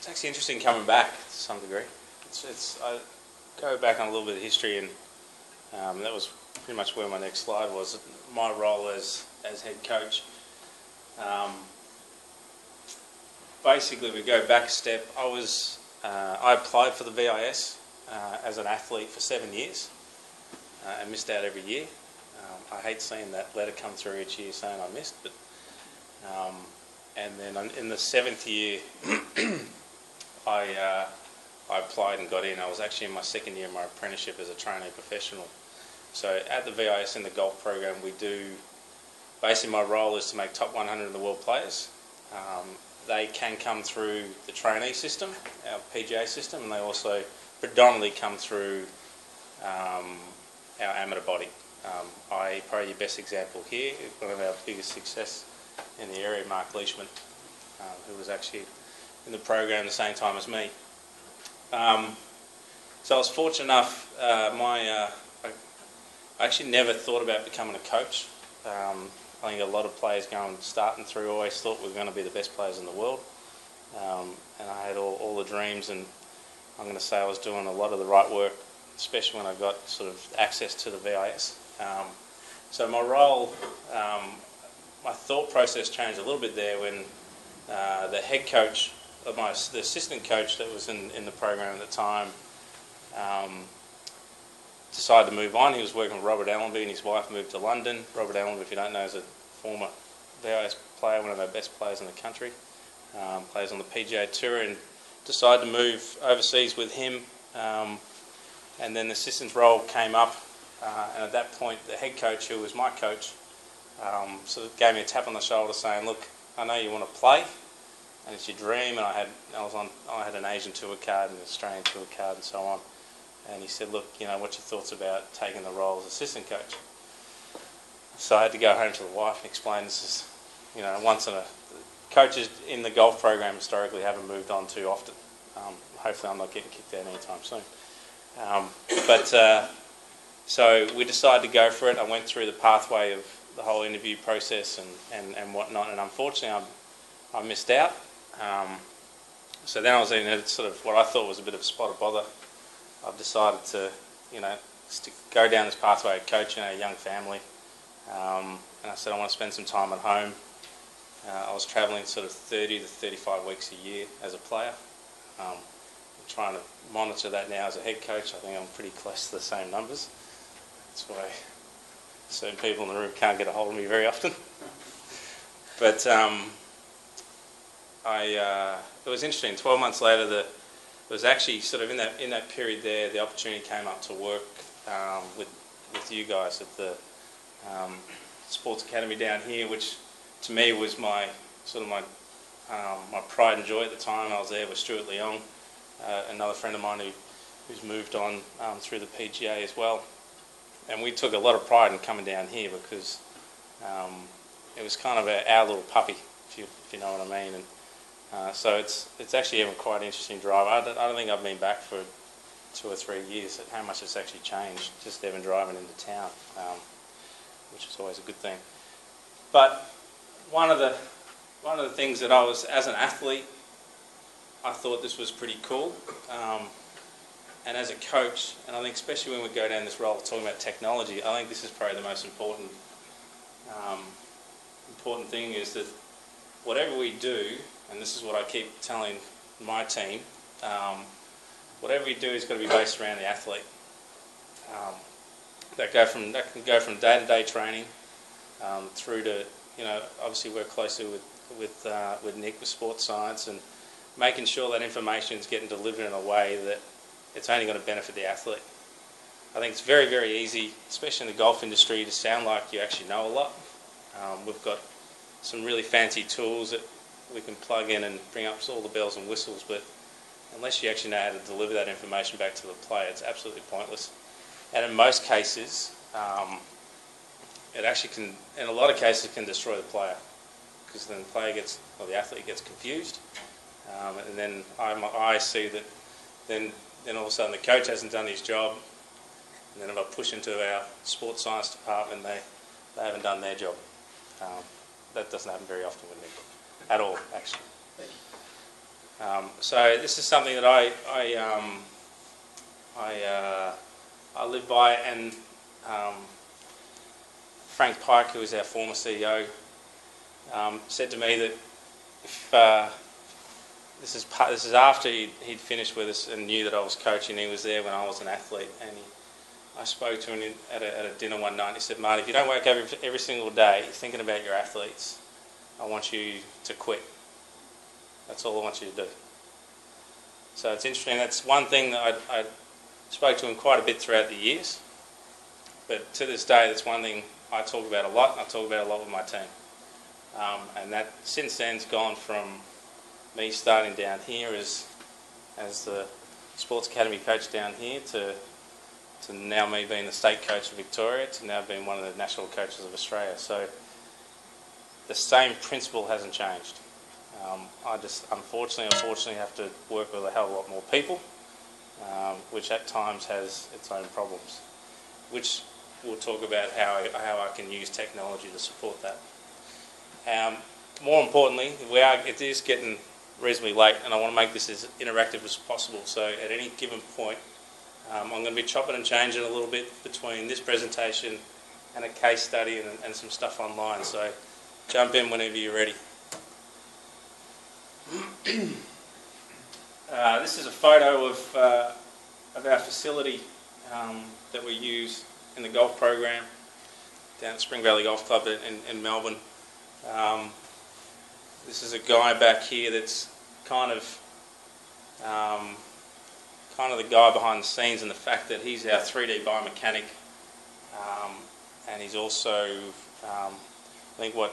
It's actually interesting coming back to some degree. I go back on a little bit of history, and that was pretty much where my next slide was. My role as head coach. Basically, if we go back a step, I applied for the VIS as an athlete for 7 years and missed out every year. I hate seeing that letter come through each year saying I missed, but and then in the 7th year, I applied and got in. I was actually in my 2nd year of my apprenticeship as a trainee professional. So at the VIS in the golf program, we do, basically my role is to make top 100 of the world players. They can come through the trainee system, our PGA system, and they also predominantly come through our amateur body. Probably your best example here, one of our biggest success in the area, Marc Leishman, who was actually in the program the same time as me. So I was fortunate enough, I actually never thought about becoming a coach. I think a lot of players starting through always thought we were going to be the best players in the world. And I had all the dreams, and I'm going to say I was doing a lot of the right work, especially when I got sort of access to the VIS. So my role, my thought process changed a little bit there when the head coach, the assistant coach that was in the program at the time, decided to move on. He was working with Robert Allenby, and his wife moved to London. Robert Allenby, if you don't know, is a former VIS player, one of our best players in the country. Plays on the PGA Tour, and decided to move overseas with him. And then the assistant's role came up, and at that point, the head coach, who was my coach, sort of gave me a tap on the shoulder, saying, "Look, I know you want to play, and it's your dream." And I had an Asian tour card and an Australian tour card and so on. And he said, "Look, what's your thoughts about taking the role as assistant coach?" So I had to go home to the wife and explain this is, coaches in the golf program historically haven't moved on too often. Hopefully I'm not getting kicked out anytime soon. So we decided to go for it. I went through the pathway of the whole interview process and whatnot, and unfortunately I missed out. So then I was in a sort of what I thought was a bit of a spot of bother. I've decided to, go down this pathway of coaching a young family. And I said I want to spend some time at home. I was travelling sort of 30 to 35 weeks a year as a player. I'm trying to monitor that now as a head coach. I think I'm pretty close to the same numbers. That's why certain people in the room can't get a hold of me very often. But it was interesting. 12 months later, it was actually sort of in that period there, the opportunity came up to work with you guys at the sports academy down here, which to me was my pride and joy at the time. I was there with Stuart Leong, another friend of mine who's moved on through the PGA as well, and we took a lot of pride in coming down here because it was kind of our little puppy, if you know what I mean. And so it's actually even quite an interesting drive. I don't think I've been back for 2 or 3 years. How much it's actually changed just even driving into town, which is always a good thing. But one of the things that I was, as an athlete, I thought this was pretty cool. And as a coach, and I think especially when we go down this role talking about technology, I think this is probably the most important thing, is that whatever we do, and this is what I keep telling my team, whatever we do is got to be based around the athlete. That can go from day-to-day training through to, obviously work closely with Nick with sports science, and making sure that information is getting delivered in a way that it's only going to benefit the athlete. I think it's very, very easy, especially in the golf industry, to sound like you actually know a lot. We've got some really fancy tools that we can plug in and bring up all the bells and whistles, but unless you actually know how to deliver that information back to the player, it's absolutely pointless. And in most cases, it actually can, in a lot of cases, can destroy the player, because then the athlete gets confused, and then I see that then all of a sudden the coach hasn't done his job, and then if I push into our sports science department, they haven't done their job. That doesn't happen very often with me, at all, actually. So this is something that I live by, and Frank Pike, who is our former CEO, said to me that if this is after he'd finished with us and knew that I was coaching. He was there when I was an athlete, and I spoke to him at a dinner one night. And he said, "Marty, if you don't wake up every single day thinking about your athletes, I want you to quit. That's all I want you to do." So it's interesting. That's one thing that I spoke to him quite a bit throughout the years. But to this day, that's one thing I talk about a lot, and I talk about a lot with my team. And that since then's gone from me starting down here as the sports academy coach down here to now me being the state coach of Victoria to now being one of the national coaches of Australia. So the same principle hasn't changed. I just unfortunately have to work with a hell of a lot more people, which at times has its own problems, which we'll talk about how I can use technology to support that. More importantly, it is getting reasonably late, and I want to make this as interactive as possible. So at any given point, I'm going to be chopping and changing a little bit between this presentation and a case study and some stuff online. So jump in whenever you're ready. This is a photo of our facility that we use in the golf program down at Spring Valley Golf Club in Melbourne. This is a guy back here that's kind of the guy behind the scenes, and the fact that he's our 3D biomechanic, and he's also, I think what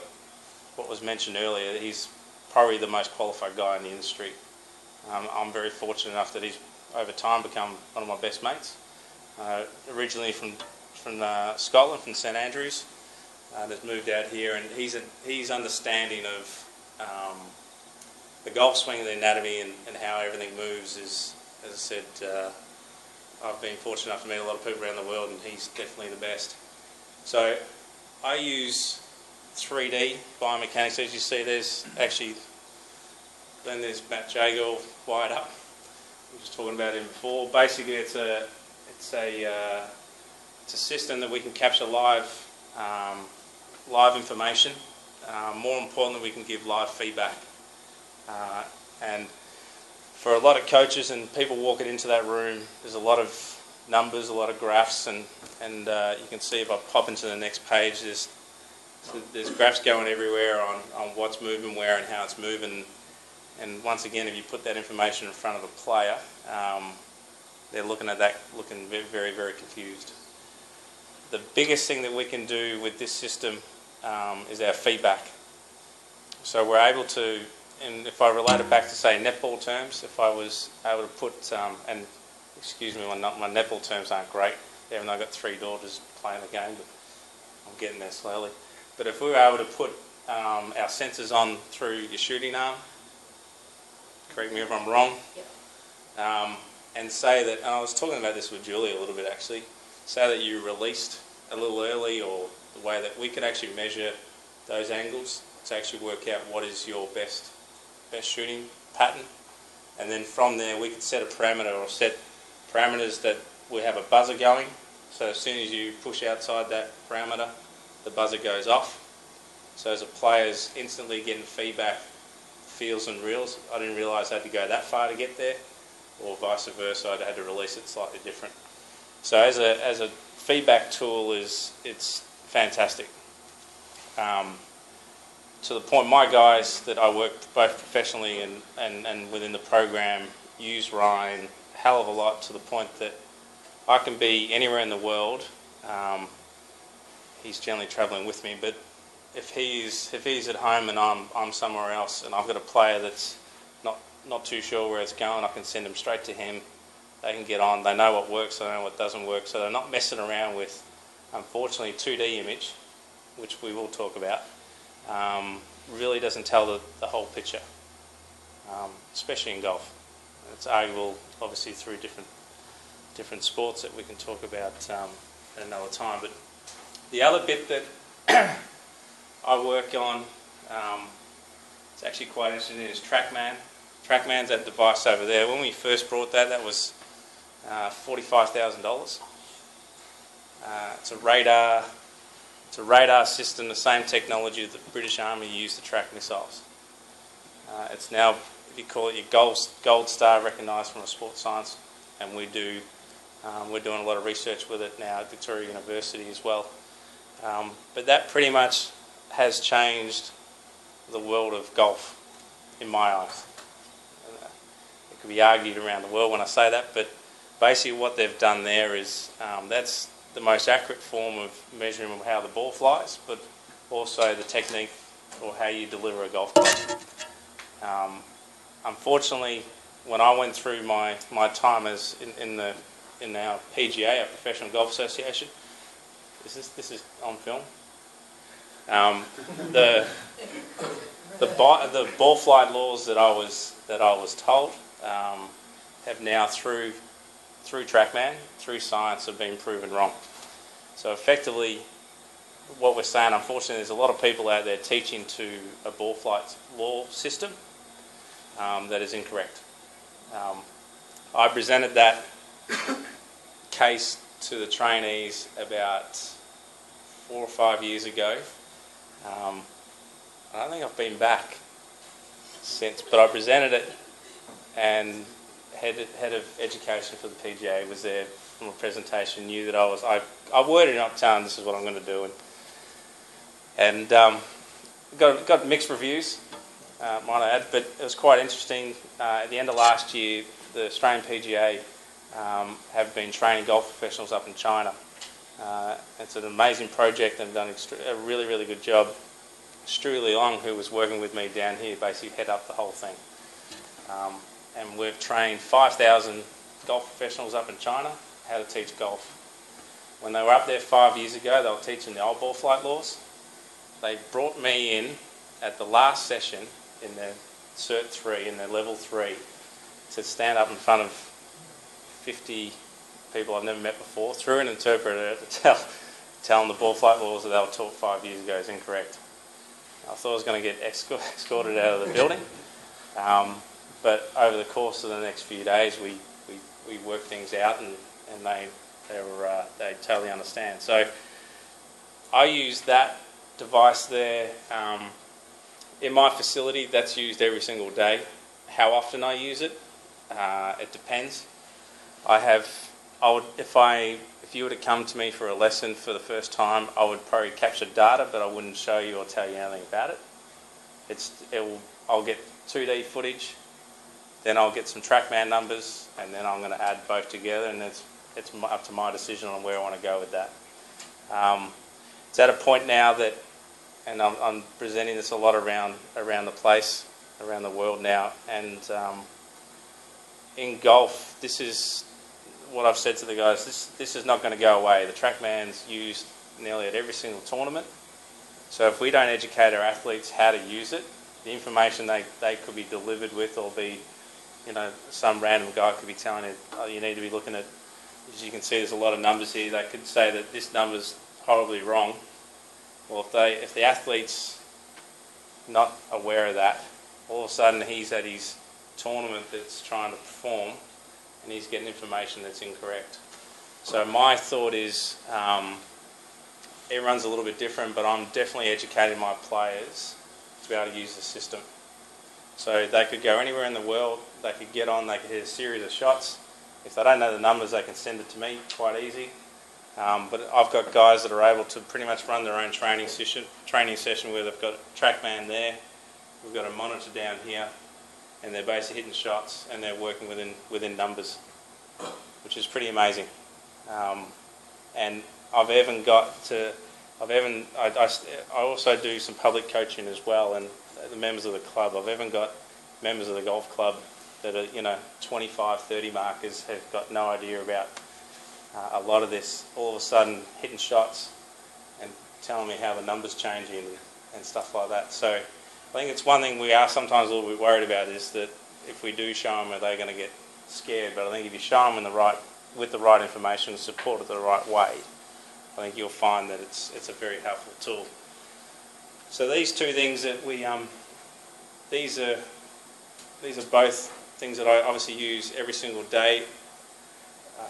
was mentioned earlier, he's probably the most qualified guy in the industry. I'm very fortunate enough that he's over time become one of my best mates. Originally from Scotland, from St Andrews, has moved out here, and he's understanding of the golf swing, the anatomy, and how everything moves is, as I said, I've been fortunate enough to meet a lot of people around the world, and he's definitely the best. So I use 3D biomechanics. As you see, there's Matt Jago wired up. We were just talking about him before. Basically, it's a system that we can capture live information. More importantly, we can give live feedback. And for a lot of coaches and people walking into that room, there's a lot of numbers, a lot of graphs, and you can see if I pop into the next page, there's graphs going everywhere on what's moving where and how it's moving. And once again, if you put that information in front of a player, they're looking at that, looking very, very confused. The biggest thing that we can do with this system is our feedback. So we're able to, and if I relate it back to, say, netball terms, if I was able to put, and excuse me, my netball terms aren't great, even though I've got 3 daughters playing the game, but I'm getting there slowly. But if we were able to put our sensors on through your shooting arm, correct me if I'm wrong, yep. And say that, and I was talking about this with Julie a little bit actually, say that you released a little early, or the way that we could actually measure those angles to actually work out what is your best shooting pattern, and then from there we could set a parameter or set parameters that we have a buzzer going, so as soon as you push outside that parameter the buzzer goes off, so as a player's instantly getting feedback, feels and reels. I didn't realise I had to go that far to get there, or vice versa, I had to release it slightly different. So as a feedback tool, it's fantastic. To the point, my guys that I work both professionally and within the program use Ryan a hell of a lot, to the point that I can be anywhere in the world. He's generally travelling with me, but if he's at home and I'm somewhere else and I've got a player that's not too sure where it's going, I can send them straight to him. They can get on. They know what works. They know what doesn't work. So they're not messing around with, unfortunately, 2D image, which we will talk about. Really doesn't tell the whole picture, especially in golf. It's arguable, obviously, through different sports that we can talk about at another time. But the other bit that I work on, it's actually quite interesting, is TrackMan. TrackMan's that device over there. When we first brought that, that was $45,000. It's a radar. It's a radar system, the same technology that the British Army used to track missiles. It's now, if you call it your gold star, recognised from a sports science, and we're doing a lot of research with it now at Victoria University as well. But that pretty much has changed the world of golf, in my eyes. It could be argued around the world when I say that, but basically what they've done there is that's the most accurate form of measuring how the ball flies, but also the technique or how you deliver a golf club. Unfortunately, when I went through my time as in our PGA, our Professional Golf Association, this is on film. The ball flight laws that I was told have now through TrackMan, through science, have been proven wrong. So effectively, what we're saying, unfortunately, there's a lot of people out there teaching to a ball flight law system that is incorrect. I presented that case to the trainees about 4 or 5 years ago. I don't think I've been back since, but I presented it, and head of education for the PGA was there from a presentation, knew that I worded it up telling this is what I'm going to do, and got mixed reviews, might I add, but it was quite interesting. At the end of last year, the Australian PGA have been training golf professionals up in China. It's an amazing project and done a really, really good job. Stu Leong, who was working with me down here, basically head up the whole thing. And we've trained 5,000 golf professionals up in China how to teach golf. When they were up there 5 years ago, they were teaching the old ball flight laws. They brought me in at the last session in their Cert 3, in their Level 3, to stand up in front of 50 people I've never met before, through an interpreter, to tell them the ball flight laws that they were taught 5 years ago is incorrect. I thought I was going to get escorted out of the building, but over the course of the next few days, we worked things out, and they totally understand. So I use that device there in my facility. That's used every single day. How often I use it, it depends. If you were to come to me for a lesson for the first time, I would probably capture data, but I wouldn't show you or tell you anything about it. I'll get 2D footage, then I'll get some TrackMan numbers, and then I'm going to add both together, and it's up to my decision on where I want to go with that. It's at a point now that, and I'm presenting this a lot around the place, around the world now, and in golf, this is what I've said to the guys, this is not going to go away. The TrackMan's used nearly at every single tournament. So if we don't educate our athletes how to use it, the information they could be delivered with, or be, some random guy could be telling you, oh, you need to be looking at, as you can see, there's a lot of numbers here. They could say that this number's horribly wrong. Well, if the athlete's not aware of that, all of a sudden he's at his tournament that's trying to perform, and he's getting information that's incorrect. So my thought is, everyone's a little bit different, but I'm definitely educating my players to be able to use the system. So they could go anywhere in the world, they could get on, they could hit a series of shots. If they don't know the numbers, they can send it to me quite easy. But I've got guys that are able to pretty much run their own training session where they've got TrackMan there, we've got a monitor down here, and they're basically hitting shots, and they're working within numbers, which is pretty amazing. And I've even got to, I also do some public coaching as well, and the members of the club, I've even got members of the golf club that are 25, 30 markers, have got no idea about a lot of this. All of a sudden hitting shots and telling me how the numbers changing and stuff like that. So I think it's one thing we are sometimes a little bit worried about, is that if we do show them, are they going to get scared? But I think if you show them with the right information and support it the right way, I think you'll find that it's a very helpful tool. So these two things that these are these are both things that I obviously use every single day.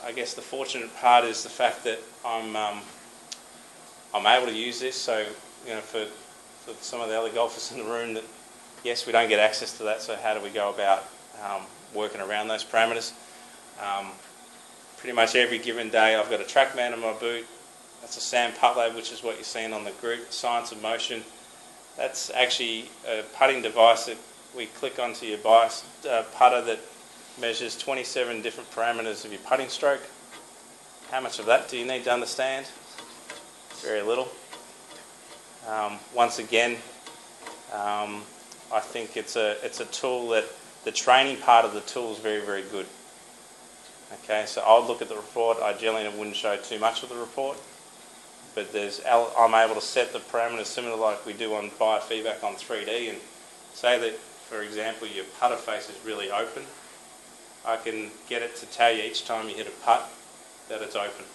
I guess the fortunate part is the fact that I'm able to use this. So, you know, for some of the other golfers in the room, that yes, we don't get access to that. So how do we go about working around those parameters? Pretty much every given day, I've got a TrackMan in my boot. That's a Sam Putt Lab, which is what you're seeing on the group, Science of Motion. That's actually a putting device that we click onto your putter that measures 27 different parameters of your putting stroke. How much of that do you need to understand? Very little. Once again, I think it's a tool that the training part of the tool is very, very good. Okay, so I'll look at the report. I generally wouldn't show too much of the report, but I'm able to set the parameters similar like we do on biofeedback on 3D, and say that, for example, your putter face is really open. I can get it to tell you each time you hit a putt that it's open.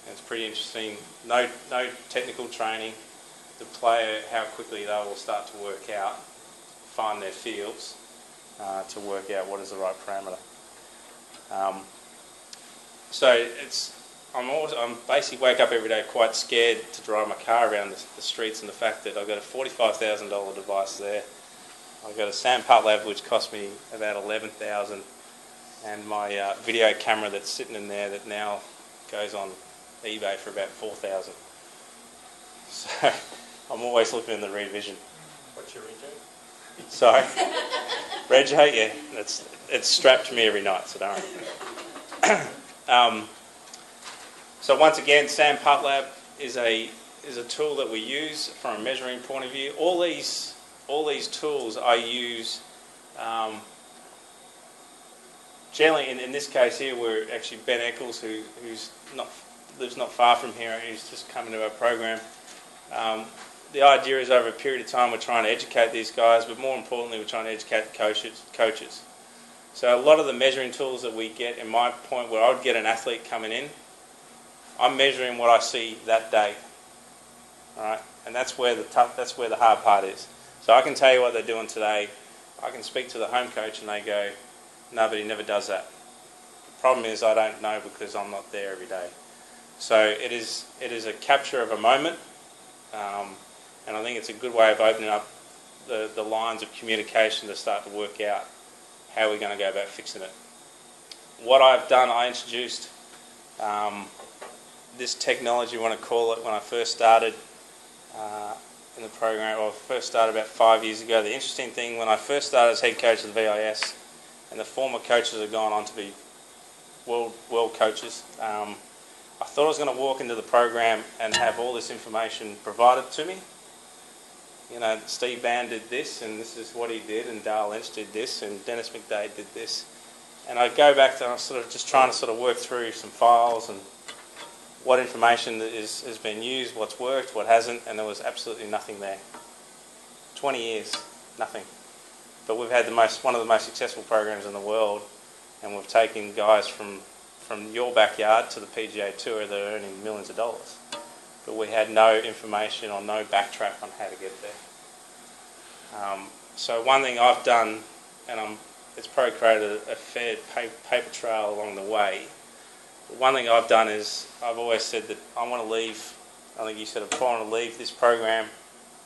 And it's pretty interesting. No technical training. The player, how quickly they will start to work out, find their fields to work out what is the right parameter. I'm basically wake up every day quite scared to drive my car around the streets, and the fact that I've got a $45,000 device there. I've got a Sam Putt Lab which cost me about $11,000, and my video camera that's sitting in there that now goes on eBay for about $4,000. So I'm always looking in the rear vision. What's your reg? Sorry, reg, yeah, it's strapped to me every night, so don't worry. So once again, Sam Putt Lab is a tool that we use from a measuring point of view. All these tools I use generally. In this case here, we're actually Ben Eccles, who lives not far from here. He's just come into our program. The idea is over a period of time we're trying to educate these guys, but more importantly we're trying to educate the coaches. So a lot of the measuring tools that we get, in my point where I would get an athlete coming in, I'm measuring what I see that day. All right, and that's where the hard part is. So I can tell you what they're doing today. I can speak to the home coach and they go, no, but he never does that. The problem is I don't know because I'm not there every day. So it is a capture of a moment, and I think it's a good way of opening up the lines of communication to start to work out how we're going to go about fixing it. What I've done, I introduced this technology, you want to call it, when I first started in the program, or first started about 5 years ago. The interesting thing, when I first started as head coach of the VIS, and the former coaches have gone on to be world coaches, I thought I was going to walk into the program and have all this information provided to me. You know, Steve Bann did this, and this is what he did, and Dale Lynch did this, and Dennis McDade did this. And I go back to, I was sort of just trying to sort of work through some files and what information has been used, what's worked, what hasn't, and there was absolutely nothing there. 20 years, nothing. But we've had one of the most successful programs in the world, and we've taken guys from your backyard to the PGA Tour that are earning millions of dollars. But we had no information or no backtrack on how to get there. So one thing I've done, and it's probably created a fair paper trail along the way. But one thing I've done is I've always said that I want to leave, I think you said it before, I want to leave this program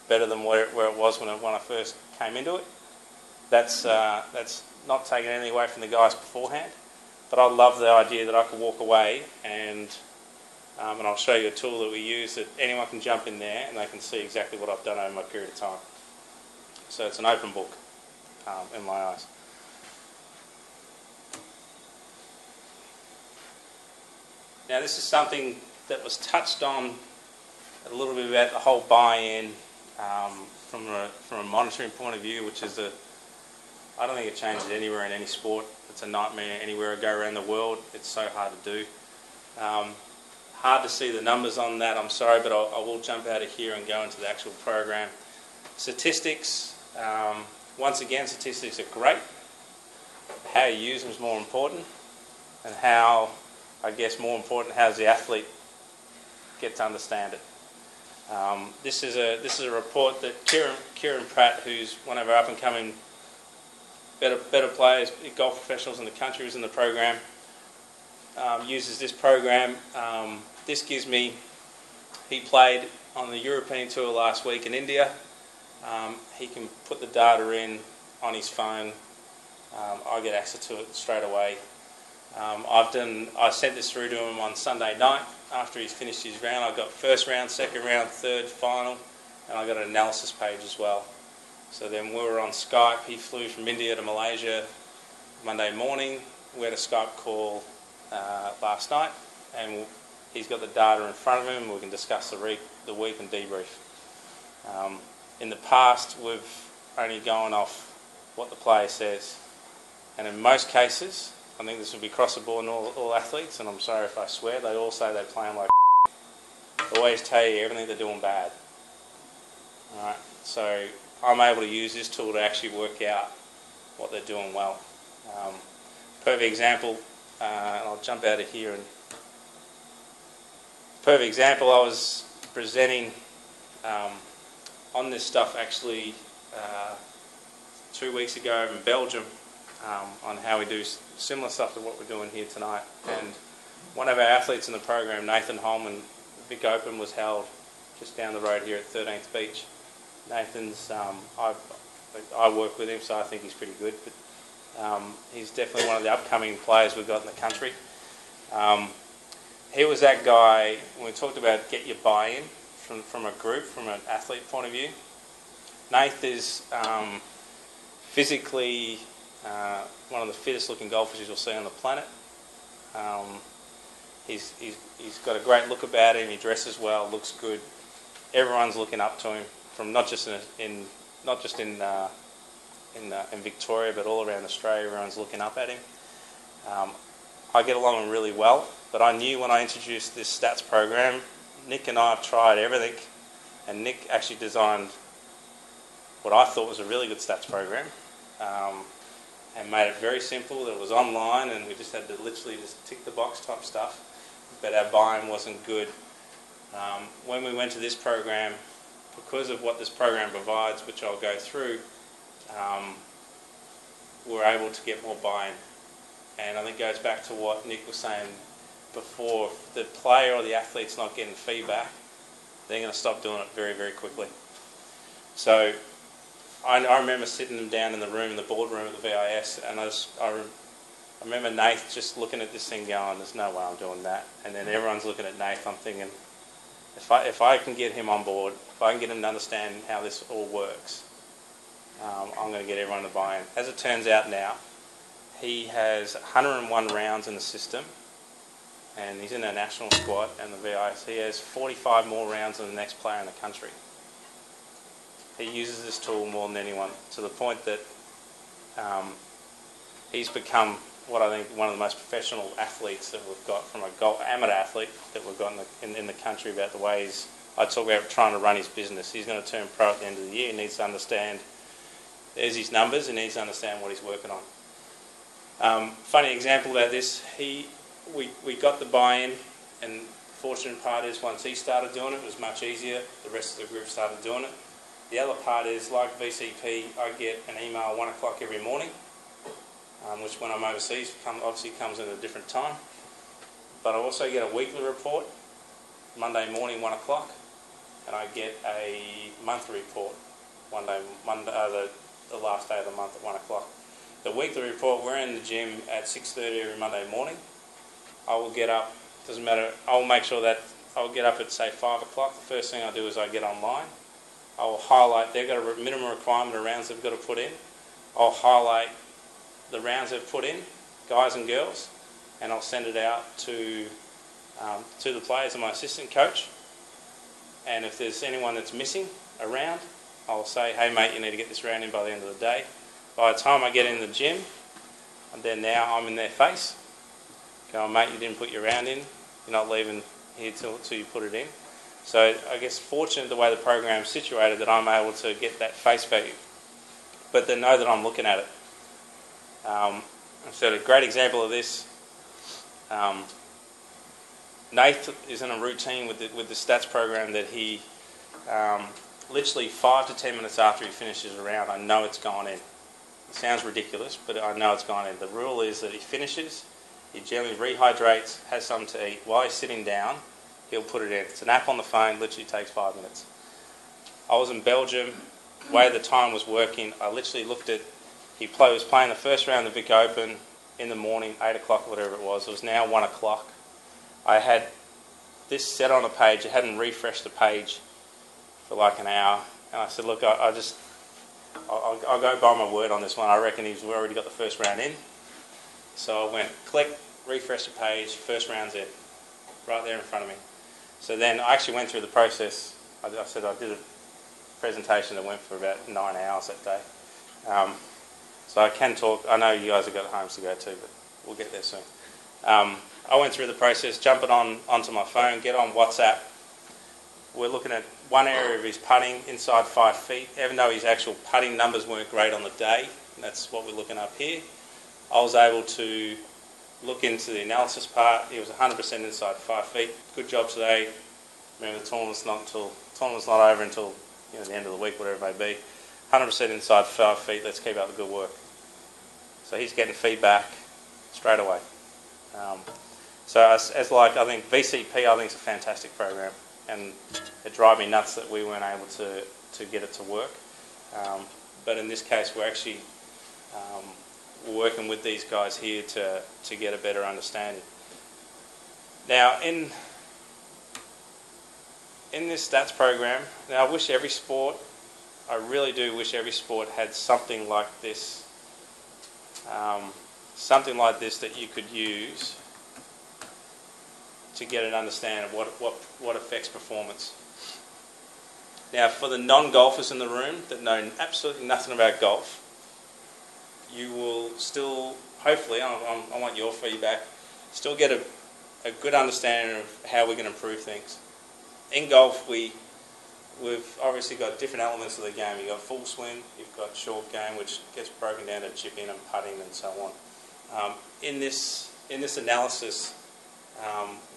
better than where it was when I first came into it. That's not taking anything away from the guys beforehand, but I love the idea that I could walk away and I'll show you a tool that we use that anyone can jump in there and they can see exactly what I've done over my period of time. So it's an open book in my eyes. Now this is something that was touched on a little bit about the whole buy-in from a monitoring point of view, which is I don't think it changes anywhere in any sport. It's a nightmare anywhere I go around the world. It's so hard to do. Hard to see the numbers on that, I'm sorry, but I will jump out of here and go into the actual program. Statistics, once again, statistics are great. How you use them is more important, and how, I guess more important, how does the athlete get to understand it. This is a report that Kieran Pratt, who's one of our up-and-coming better players, golf professionals in the country who's in the program, uses this program. This gives me, he played on the European Tour last week in India. He can put the data in on his phone. I get access to it straight away. I sent this through to him on Sunday night after he's finished his round. I got first round, second round, third, final, and I got an analysis page as well. So then we were on Skype. He flew from India to Malaysia Monday morning. We had a Skype call last night, and he's got the data in front of him. We can discuss the week and debrief. In the past, we've only gone off what the player says, and in most cases, I think this will be across the board in all athletes, and I'm sorry if I swear, they all say they're playing like they always tell you everything they're doing bad. Alright, so I'm able to use this tool to actually work out what they're doing well. Perfect example, and I'll jump out of here. And perfect example, I was presenting on this stuff actually 2 weeks ago in Belgium on how we do similar stuff to what we're doing here tonight. And one of our athletes in the program, Nathan Holman, the Vic Open was held just down the road here at 13th Beach. Nathan's, I work with him, so I think he's pretty good, but he's definitely one of the upcoming players we've got in the country. He was that guy, when we talked about get your buy-in from a group, from an athlete point of view. Nath is physically one of the fittest looking golfers you'll see on the planet. He's got a great look about him. He dresses well, looks good. Everyone's looking up to him, from not just in Victoria, but all around Australia. Everyone's looking up at him. I get along with him really well, but I knew when I introduced this stats program, Nick and I have tried everything, and Nick actually designed what I thought was a really good stats program. And made it very simple. It was online, and we just had to literally just tick the box type stuff. But our buy-in wasn't good. When we went to this program, because of what this program provides, which I'll go through, we're able to get more buy-in. And I think it goes back to what Nick was saying before. If the player or the athlete's not getting feedback, they're going to stop doing it very, very quickly. So I remember sitting them down in the room, in the boardroom at the VIS, and I remember Nath just looking at this thing going, there's no way I'm doing that. And then everyone's looking at Nath, I'm thinking, if I can get him on board, if I can get him to understand how this all works, I'm going to get everyone to buy in. As it turns out now, he has 101 rounds in the system, and he's in our national squad and the VIS. He has 45 more rounds than the next player in the country. He uses this tool more than anyone, to the point that he's become what I think one of the most professional athletes that we've got, from a amateur athlete that we've got in the country, about the way I talk about trying to run his business. He's going to turn pro at the end of the year. He needs to understand, there's his numbers, and he needs to understand what he's working on. Funny example about this, we got the buy-in, and the fortunate part is once he started doing it, it was much easier. The rest of the group started doing it. The other part is, like VCP, I get an email at 1 o'clock every morning, which when I'm overseas obviously comes at a different time. But I also get a weekly report, Monday morning 1 o'clock, and I get a monthly report, the last day of the month at 1 o'clock. The weekly report, we're in the gym at 6:30 every Monday morning. I will get up, doesn't matter, I'll make sure that I'll get up at say 5 o'clock. The first thing I do is I get online. I will highlight, they've got a minimum requirement of rounds they've got to put in. I'll highlight the rounds they've put in, guys and girls, and I'll send it out to the players and my assistant coach. And if there's anyone that's missing a round, I'll say, hey mate, you need to get this round in by the end of the day. By the time I get in the gym, and then now I'm in their face, going, mate, you didn't put your round in, you're not leaving here till you put it in. So I guess fortunate the way the program's situated that I'm able to get that face value, but they know that I'm looking at it. So a great example of this, Nath is in a routine with the stats program that he literally 5 to 10 minutes after he finishes a round, I know it's gone in. It sounds ridiculous, but I know it's gone in. The rule is that he finishes, he generally rehydrates, has something to eat. While he's sitting down, he'll put it in. It's an app on the phone, literally takes 5 minutes. I was in Belgium, the way the time was working, I literally looked at, he was playing the first round of the Vic Open in the morning, 8 o'clock, whatever it was. It was now 1 o'clock. I had this set on a page. I hadn't refreshed the page for like an hour. And I said, look, I'll go by my word on this one. I reckon he's already got the first round in. So I went, click, refresh the page, first round's in, right there in front of me. So then I actually went through the process. I said I did a presentation that went for about 9 hours that day. So I can talk. I know you guys have got homes to go to, but we'll get there soon. I went through the process, jumping onto my phone, get on WhatsApp. We're looking at one area of his putting inside 5 feet. Even though his actual putting numbers weren't great on the day, and that's what we're looking up here, I was able to look into the analysis part. He was 100% inside 5 feet. Good job today. Remember, the tournament's not over until the end of the week, whatever it may be. 100% inside 5 feet. Let's keep up the good work. So he's getting feedback straight away. So I think VCP, I think is a fantastic program, and it drives me nuts that we weren't able to get it to work. But in this case, we're actually working with these guys here to get a better understanding. Now, in this stats program, now I really do wish every sport had something like this. Something like this that you could use to get an understanding of what affects performance. Now, for the non-golfers in the room that know absolutely nothing about golf, you will still, hopefully, I want your feedback, still get a good understanding of how we can improve things. In golf, we've obviously got different elements of the game. You've got full swing, you've got short game, which gets broken down to chipping and putting and so on. In this analysis,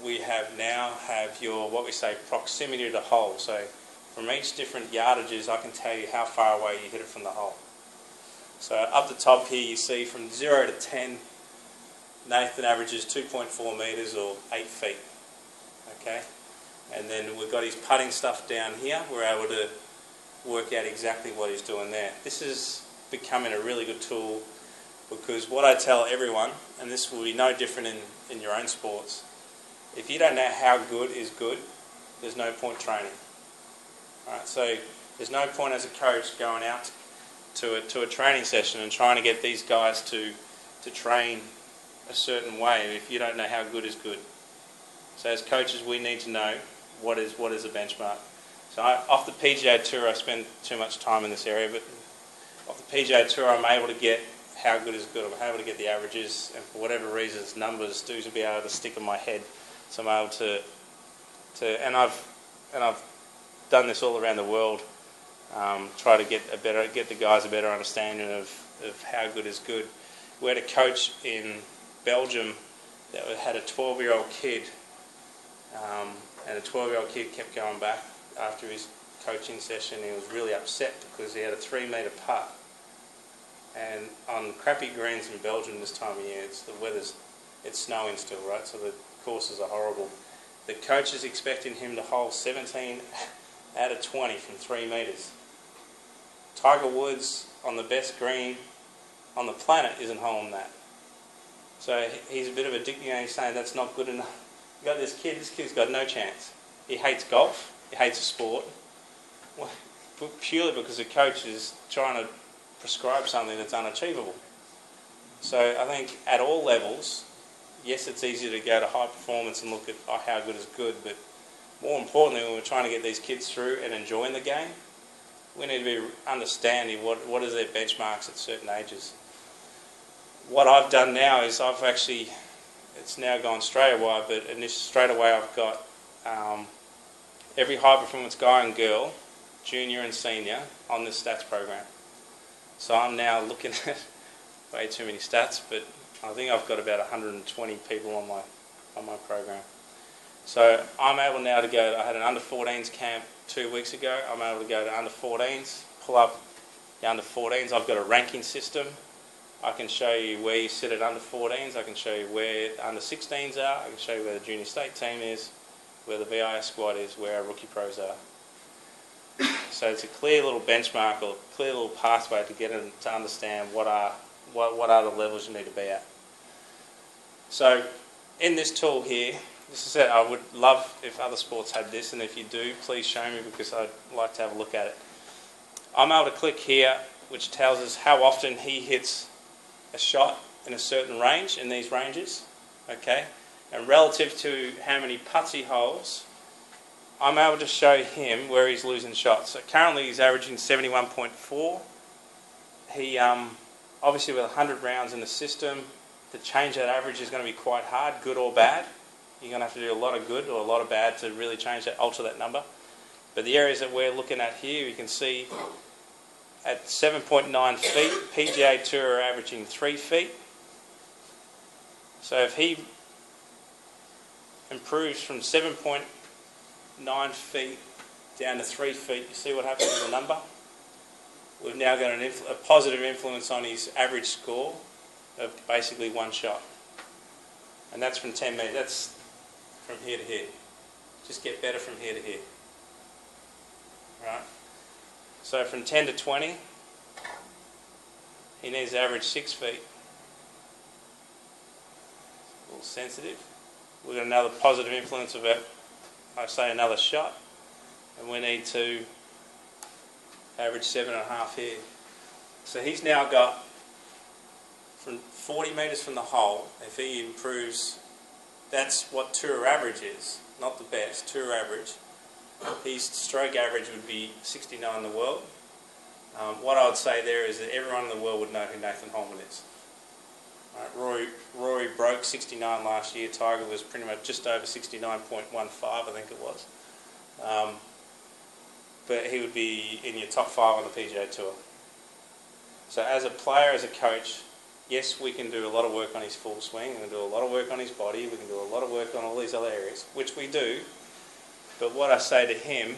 we have your, what we say, proximity to the hole. So from each different yardages, I can tell you how far away you hit it from the hole. So up the top here, you see from 0 to 10, Nathan averages 2.4 metres or 8 feet. Okay, and then we've got his putting stuff down here. We're able to work out exactly what he's doing there. This is becoming a really good tool, because what I tell everyone, and this will be no different in your own sports, if you don't know how good is good, there's no point training. Alright, so there's no point as a coach going out to a training session and trying to get these guys to train a certain way if you don't know how good is good. So as coaches, we need to know what is a benchmark. So off the PGA Tour, I spend too much time in this area, but off the PGA Tour, I'm able to get how good is good. I'm able to get the averages, and for whatever reasons, numbers do to be able to stick in my head. So I'm able to and I've done this all around the world. Try to get the guys a better understanding of how good is good. We had a coach in Belgium that had a 12-year-old kid, and a 12-year-old kid kept going back after his coaching session. He was really upset because he had a 3-metre putt. And on crappy greens in Belgium this time of year, it's snowing still, right? So the courses are horrible. The coach is expecting him to hole 17 out of 20 from 3 metres. Tiger Woods on the best green on the planet isn't holding that. So he's a bit of a dick, he's saying that's not good enough. You got this kid's got no chance. He hates golf, he hates the sport, purely because the coach is trying to prescribe something that's unachievable. So I think at all levels, yes, it's easy to go to high performance and look at how good is good, but more importantly, when we're trying to get these kids through and enjoying the game, we need to be understanding what is their benchmarks at certain ages. What I've done now is it's now gone straight away, but straight away I've got every high performance guy and girl, junior and senior, on this stats program. So I'm now looking at way too many stats, but I think I've got about 120 people on my program. So I'm able now to go. I had an under 14s camp 2 weeks ago. I'm able to go to under 14s, pull up the under 14s. I've got a ranking system I can show you where you sit at under 14s, I can show you where under 16s are, I can show you where the junior state team is, where the VIS squad is, where our rookie pros are. So it's a clear little benchmark or clear little pathway to get them to understand what are the levels you need to be at. So in this tool here, this is it. I would love if other sports had this, and if you do, please show me because I'd like to have a look at it. I'm able to click here, which tells us how often he hits a shot in a certain range, in these ranges, okay? And relative to how many putts he holds, I'm able to show him where he's losing shots. So currently he's averaging 71.4. He, obviously with 100 rounds in the system, to change that average is going to be quite hard, good or bad. You're going to have to do a lot of good or a lot of bad to really change that, alter that number. But the areas that we're looking at here, you can see at 7.9 feet, PGA Tour are averaging 3 feet. So if he improves from 7.9 feet down to 3 feet, you see what happens to the number? We've now got a positive influence on his average score of basically one shot. And that's from 10 metres, that's from here to here. Just get better from here to here. Right? So from 10 to 20, he needs to average 6 feet. A little sensitive. We've got another positive influence of it, I say another shot, and we need to average 7.5 here. So he's now got from 40 metres from the hole, if he improves, that's what tour average is, not the best, tour average. His stroke average would be 69 in the world. What I would say there is that everyone in the world would know who Nathan Holman is. Right, Rory broke 69 last year. Tiger was pretty much just over 69.15, I think it was. But he would be in your top 5 on the PGA Tour. So as a player, as a coach, yes, we can do a lot of work on his full swing, we can do a lot of work on his body, we can do a lot of work on all these other areas, which we do. But what I say to him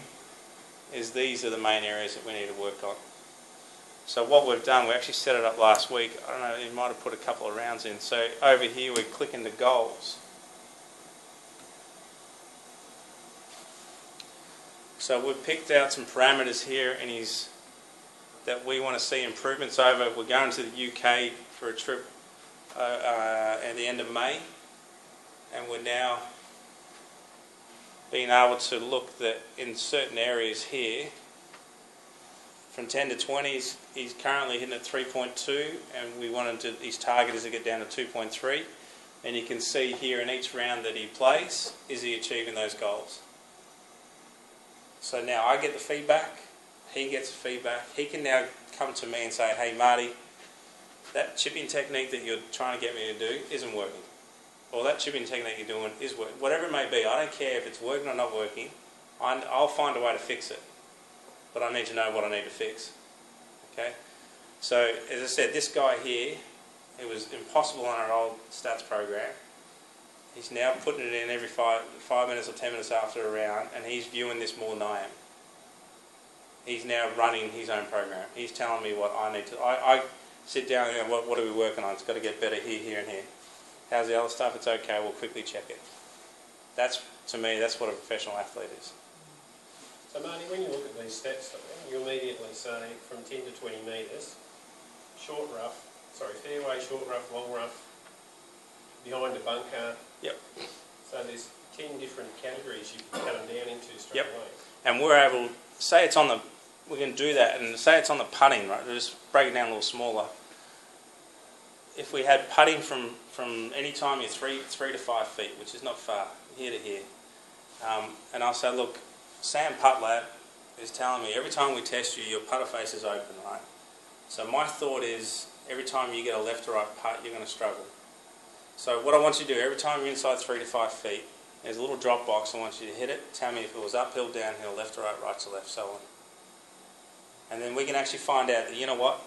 is these are the main areas that we need to work on. So what we've done, we actually set it up last week. I don't know, you might have put a couple of rounds in. So over here we're clicking the goals. So we've picked out some parameters here in his that we want to see improvements over. We're going to the UK for a trip at the end of May, and we're now being able to look that in certain areas here, from 10 to 20, he's currently hitting at 3.2, and we want him to, his target is to get down to 2.3. And you can see here in each round that he plays, is he achieving those goals? So now I get the feedback, he gets the feedback, he can now come to me and say, hey Marty, that chipping technique that you're trying to get me to do isn't working. Or that chipping technique you're doing is working. Whatever it may be, I don't care if it's working or not working, I'll find a way to fix it. But I need to know what I need to fix. Okay? So, as I said, this guy here, it was impossible on our old stats program. He's now putting it in every 5 minutes or 10 minutes after a round, and he's viewing this more than I am. He's now running his own program. He's telling me what I need to... I sit down and go, what are we working on? It's got to get better here, here, and here. How's the other stuff? It's okay, we'll quickly check it. That's, to me, that's what a professional athlete is. So Marty, when you look at these stats, you immediately say from 10 to 20 metres, short rough, sorry, fairway, short rough, long rough, behind a bunker. Yep. So there's 10 different categories you can cut them down into straight away. And we're able, say it's on the, we can do that, and say it's on the putting, right, just break it down a little smaller. If we had putting from any time you're 3 to 5 feet, which is not far, here to here, and I'll say, look, Sam Putlab is telling me every time we test you, your putter face is open, right? So my thought is every time you get a left or right putt, you're going to struggle. So what I want you to do, every time you're inside 3 to 5 feet, there's a little drop box. I want you to hit it. Tell me if it was uphill, downhill, left to right, right to left, so on. And then we can actually find out that, you know what,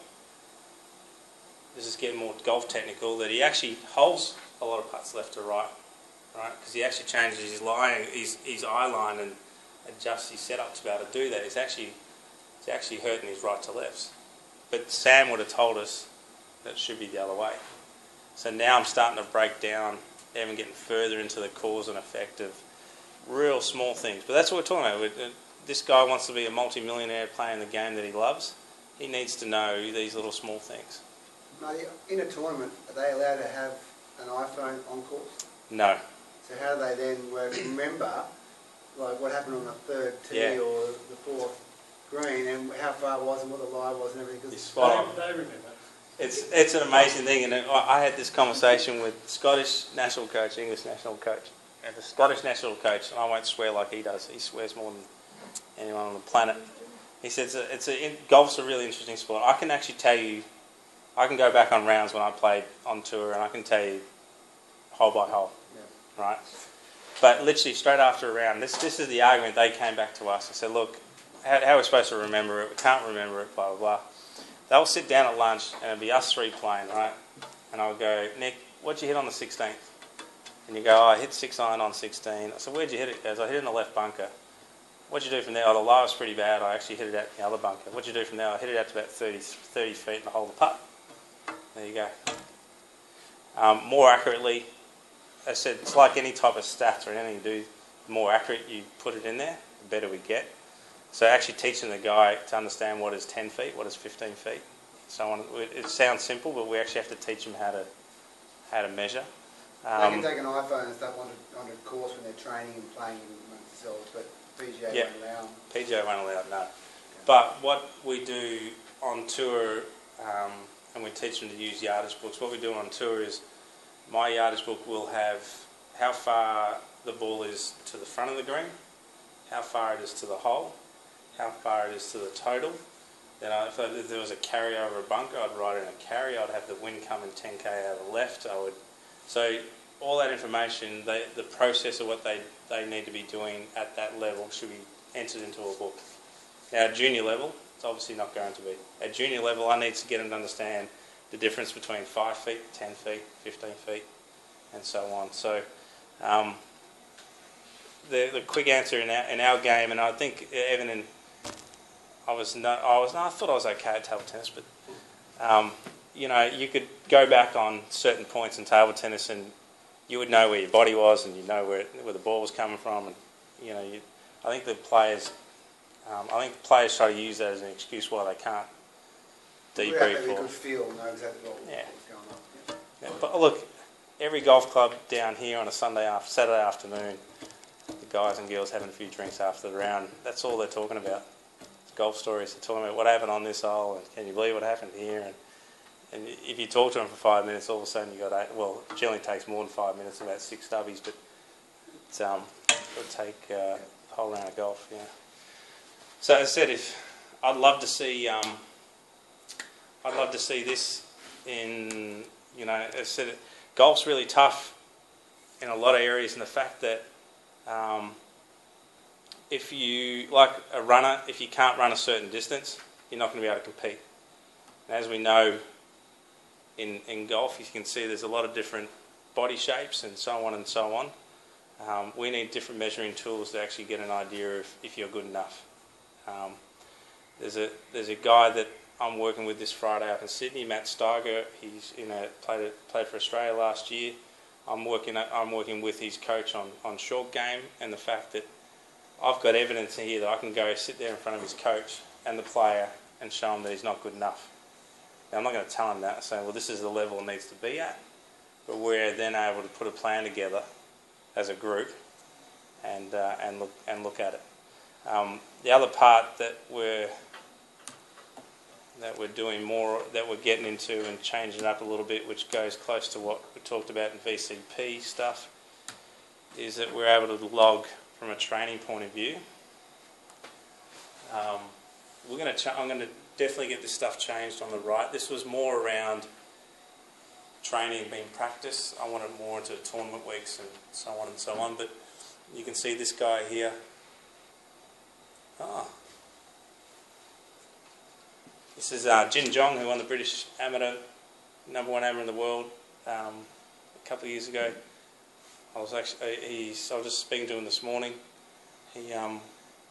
this is getting more golf technical, that he actually holds a lot of putts left to right, right? Because he actually changes his eye line and adjusts his setup to be able to do that. It's actually hurting his right to lefts. But Sam would have told us that should be the other way. So now I'm starting to break down, even getting further into the cause and effect of real small things. But that's what we're talking about. This guy wants to be a multi-millionaire playing the game that he loves. He needs to know these little small things. Marty, in a tournament, are they allowed to have an iPhone on course? No. So how do they then remember, like what happened on the third tee or the fourth green, and how far it was and what the lie was and everything? They remember. It's an amazing thing, and I had this conversation with Scottish national coach, English national coach, and the Scottish national coach, and I won't swear like he does. He swears more than anyone on the planet. He says golf's a really interesting sport. I can actually tell you, I can go back on rounds when I played on tour, and I can tell you hole by hole, right? But literally straight after a round, this is the argument they came back to us and said, look, how are we supposed to remember it? We can't remember it, blah, blah, blah. They'll sit down at lunch and it'll be us three playing, right? And I'll go, Nick, what'd you hit on the 16th? And you go, oh, I hit 6-iron on 16. I said, where'd you hit it? He goes, I hit it in the left bunker. What'd you do from there? Oh, the lie was pretty bad. I actually hit it out the other bunker. What'd you do from there? I hit it out to about 30 feet and I hold the putt. There you go. More accurately, I said, it's like any type of stats or anything you do, the more accurate you put it in there, the better we get. So actually teaching the guy to understand what is 10 feet, what is 15 feet, so on. It sounds simple, but we actually have to teach them how to measure. They can take an iPhone and stuff onto course when they're training and playing amongst themselves, but PGA won't allow them. PGA won't allow it, no. But what we do on tour, and we teach them to use yardage books, what we do on tour is my yardage book will have how far the ball is to the front of the green, how far it is to the hole, how far it is to the total. Then if there was a carry over a bunker, I'd write in a carry. I'd have the wind coming 10k out of the left. So all that information, the process of what they need to be doing at that level should be entered into a book. Now at junior level, it's obviously not going to be. At junior level, I need to get them to understand the difference between 5 feet, 10 feet, 15 feet, and so on. So the quick answer in our game, and I think Evan I thought I was okay at table tennis, but you could go back on certain points in table tennis, and you would know where your body was, and you know where the ball was coming from, and I think the players try to use that as an excuse why they can't debrief. We could feel know exactly what was going on. Yeah, but look, every golf club down here on a Saturday afternoon, the guys and girls having a few drinks after the round. That's all they're talking about. Golf stories. They're talking about what happened on this hole, and can you believe what happened here? And if you talk to them for 5 minutes, all of a sudden you got 8. Well, it generally takes more than 5 minutes, about 6 stubbies, but it'll take a whole round of golf. Yeah. So as I said, I'd love to see this in as I said, golf's really tough in a lot of areas, and the fact that if you, like a runner, if you can't run a certain distance, you're not going to be able to compete. And as we know in golf, you can see there's a lot of different body shapes and so on and so on. We need different measuring tools to actually get an idea of if you're good enough. There's a guy that I'm working with this Friday up in Sydney, Matt Steiger. He's played for Australia last year. I'm working with his coach on short game, and the fact that I've got evidence here that I can go sit there in front of his coach and the player and show him that he's not good enough. Now, I'm not going to tell him that and say, well, this is the level it needs to be at, but we're then able to put a plan together as a group and look at it. The other part that we're doing more, that we're getting into and changing up a little bit, which goes close to what we talked about in VCP stuff, is that we're able to log from a training point of view. I'm going to definitely get this stuff changed on the right. This was more around training being practice. I want it more into tournament weeks and so on and so on. But you can see this guy here. This is Jin Zhong, who won the British amateur, #1 amateur in the world a couple of years ago. I was just speaking to him this morning. He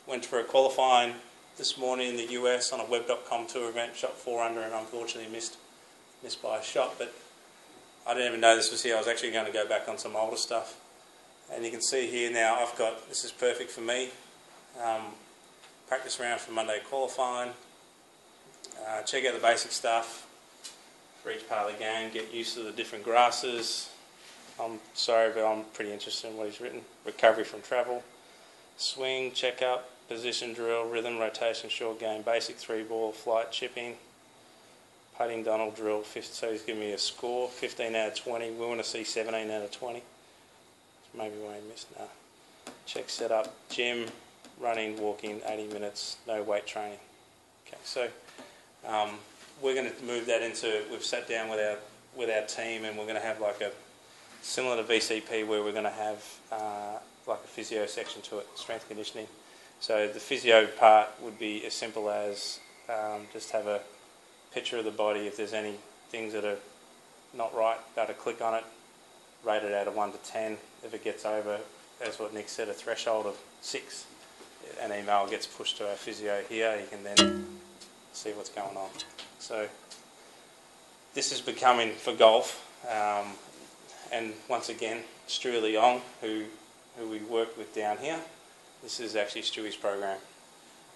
went for a qualifying this morning in the US on a web.com tour event, shot 4 under, and unfortunately missed missed by a shot, but I didn't even know this was here. I was actually going to go back on some older stuff. And you can see here now I've got, this is perfect for me, practice round for Monday qualifying, check out the basic stuff for each part of the game, get used to the different grasses. I'm sorry, but I'm pretty interested in what he's written. Recovery from travel, swing, check-up, position drill, rhythm, rotation, short game, basic 3-ball, flight, chipping, putting, Donald drill. So he's giving me a score, 15 out of 20. We want to see 17 out of 20. Maybe Wayne missed. No. Check setup, gym, running, walking, 80 minutes, no weight training. Okay, so we're going to move that into, we've sat down with our team, and we're going to have like a, similar to VCP, where we're going to have like a physio section to it, strength conditioning. So the physio part would be as simple as just have a picture of the body. If there's any things that are not right, be able to click on it, rate it out of 1 to 10. If it gets over, as what Nick said, a threshold of 6, an email gets pushed to our physio here. You can then see what's going on. So this is becoming for golf. And once again, Stu Leong, who we worked with down here, this is actually Stewie's program.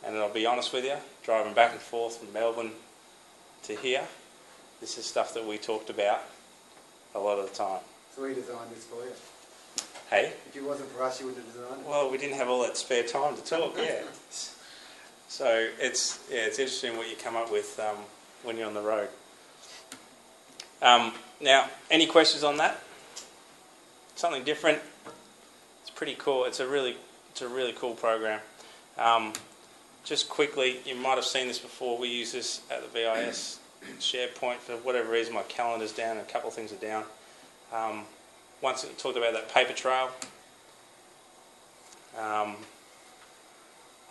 And I'll be honest with you, driving back and forth from Melbourne to here, this is stuff that we talked about a lot of the time. So we designed this for you. Hey? If it wasn't for us, you wouldn't have designed it. Well, we didn't have all that spare time to talk, yeah. So it's interesting what you come up with when you're on the road. Now, any questions on that? Something different. It's pretty cool. It's a really cool program. Just quickly, you might have seen this before. We use this at the VIS SharePoint. For whatever reason, my calendar's down and a couple of things are down. Once it talked about that paper trail, I'm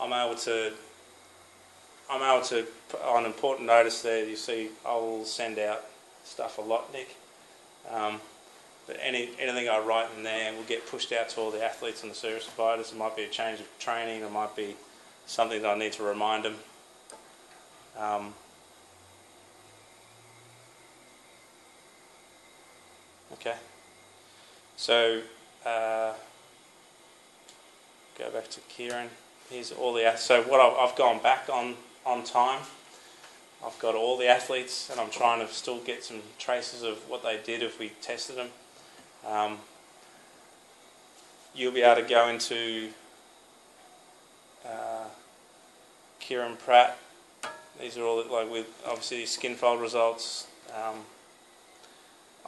able to put on important notice there. You see, I will send out stuff a lot, Nick. But anything I write in there will get pushed out to all the athletes and the service providers. It might be a change of training. It might be something that I need to remind them. Okay. So go back to Kieran. Here's all the so what I've gone back on time. I've got all the athletes, and I'm trying to still get some traces of what they did if we tested them. You'll be able to go into Kieran Pratt. These are all like with obviously skin fold results,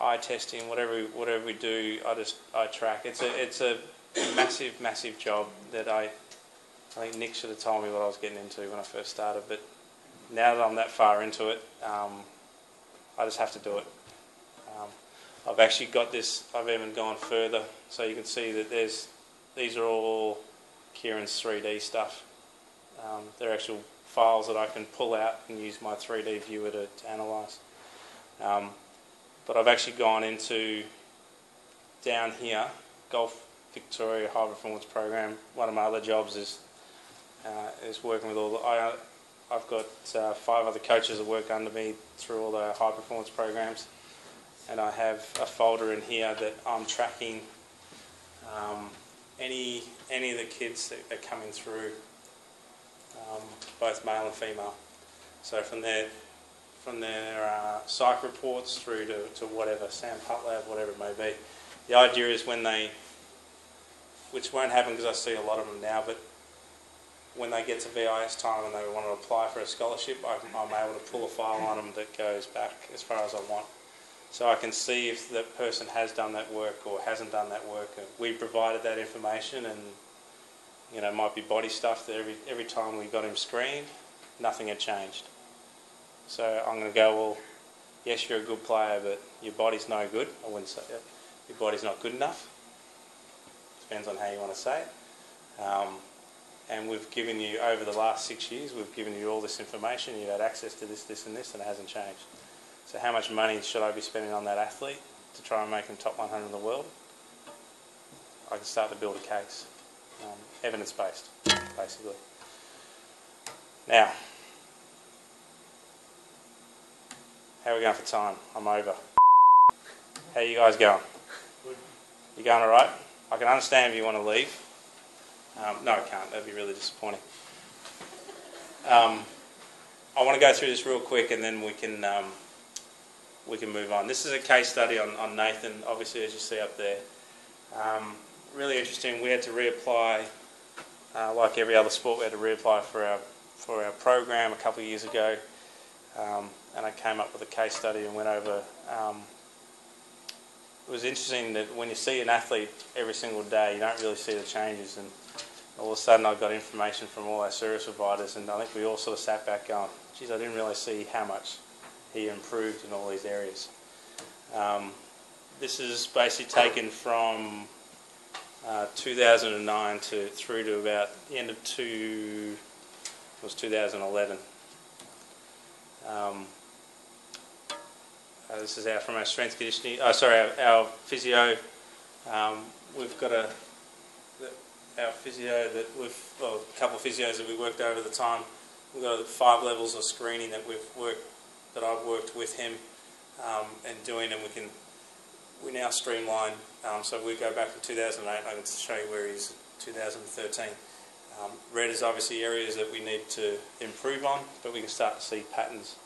eye testing, whatever we do. I track. It's a massive job that I think Nick should have told me what I was getting into when I first started. But now that I'm that far into it, I just have to do it. I've actually got this. I've even gone further, so you can see that these are all Kieran's 3D stuff. They're actual files that I can pull out and use my 3D viewer to analyse. But I've actually gone into down here, Golf Victoria High Performance Program. One of my other jobs is working with all the. I've got 5 other coaches that work under me through all the high performance programs, and I have a folder in here that I'm tracking any of the kids that are coming through, both male and female. So from their psych reports through to whatever, Sam Putt Lab, whatever it may be. The idea is when they, which won't happen because I see a lot of them now, but when they get to VIS time and they want to apply for a scholarship, I'm able to pull a file on them that goes back as far as I want. So I can see if that person has done that work or hasn't done that work. We provided that information, and it might be body stuff that every time we got him screened, nothing had changed. So I'm going to go, well, yes, you're a good player, but your body's no good. I wouldn't say that. Your body's not good enough. Depends on how you want to say it. And we've given you, over the last 6 years, we've given you all this information. You've had access to this, this and this, and it hasn't changed. So how much money should I be spending on that athlete to try and make him top 100 in the world? I can start to build a case. Evidence-based, basically. Now, How are we going for time? I'm over. How you guys going? Good. You going alright? I can understand if you want to leave. No, I can't. That'd be really disappointing. I want to go through this real quick and then we can move on. This is a case study on Nathan, obviously, as you see up there. Really interesting. We had to reapply, like every other sport, we had to reapply for our program a couple of years ago. And I came up with a case study and went over. It was interesting that when you see an athlete every single day, you don't really see the changes. And all of a sudden, I got information from all our service providers, and I think we all sort of sat back going, geez, I didn't really see how much he improved in all these areas. This is basically taken from 2009 through to about the end of 2011. This is from our strength conditioning. Our physio. We've got our physio that a couple of physios that we worked over the time. We've got 5 levels of screening that I've worked with him and doing, and we now streamline. So we go back to 2008. I can show you where he's 2013. Red is obviously areas that we need to improve on, but we can start to see patterns,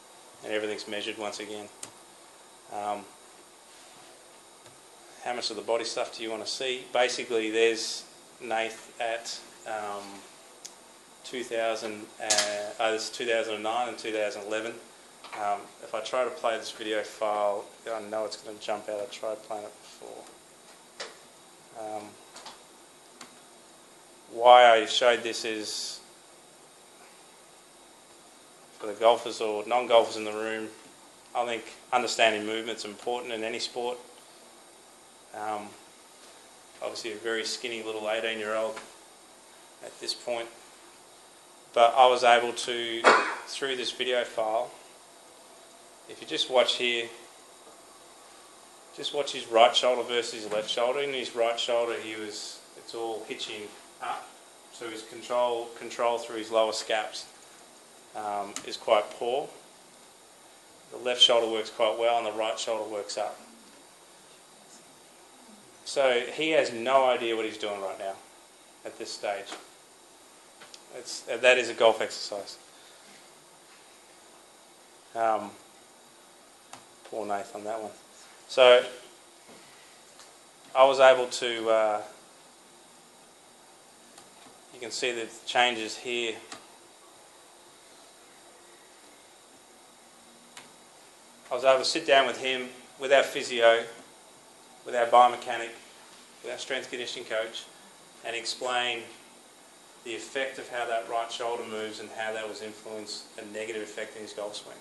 and everything's measured once again. How much of the body stuff do you want to see? Basically, there's Nath at 2009 and 2011. If I try to play this video file, I know it's going to jump out. I tried playing it before. Why I showed this is for the golfers or non-golfers in the room. I think understanding movement's important in any sport. Obviously a very skinny little 18-year-old at this point. But I was able to, through this video file, if you just watch here, just watch his right shoulder versus his left shoulder. In his right shoulder it's all hitching up, so his control through his lower scaps is quite poor. The left shoulder works quite well and the right shoulder works up. So he has no idea what he's doing right now at this stage. That is a golf exercise. Poor Nath on that one. So I was able to, you can see the changes here. I was able to sit down with him, with our physio, with our biomechanic, with our strength conditioning coach, and explain the effect of how that right shoulder moves and how that was influenced a negative effect in his golf swing.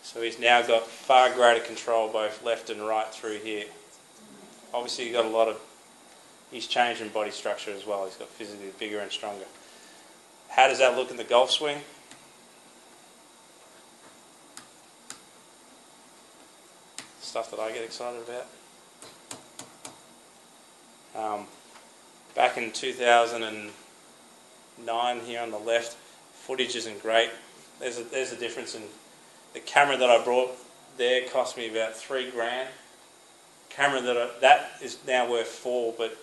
So he's now got far greater control both left and right through here. Obviously he's changed in body structure as well. He's got physically bigger and stronger. How does that look in the golf swing? Stuff that I get excited about. Back in 2009 here on the left, footage isn't great. There's a difference in the camera that I brought there cost me about $3,000. Camera that is now worth $4, but